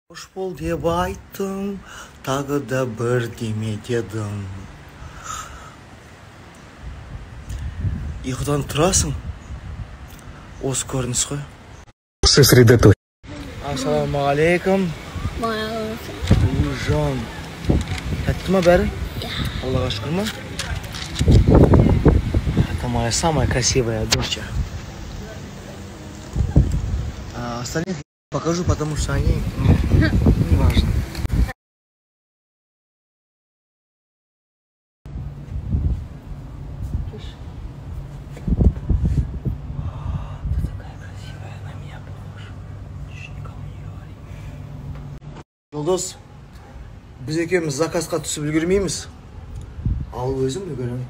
Hoş bul деп айттым, тағы да бірдеме дедім. Ұйқыдан тұрасың? Осы көрініс қой. Сосредоточь. Ассалаумағалейкум. Жан. Тәтті ма бәрі? Аллаға шүкір ма? Это моя самая красивая доча. Остальных покажу, потому что они не важно. Ты такая красивая, на меня похожа. Чуть никому не говори. Жолдос, біз екеуміз заказға түсіп үлгермейміз. Ал өзің үлгерем.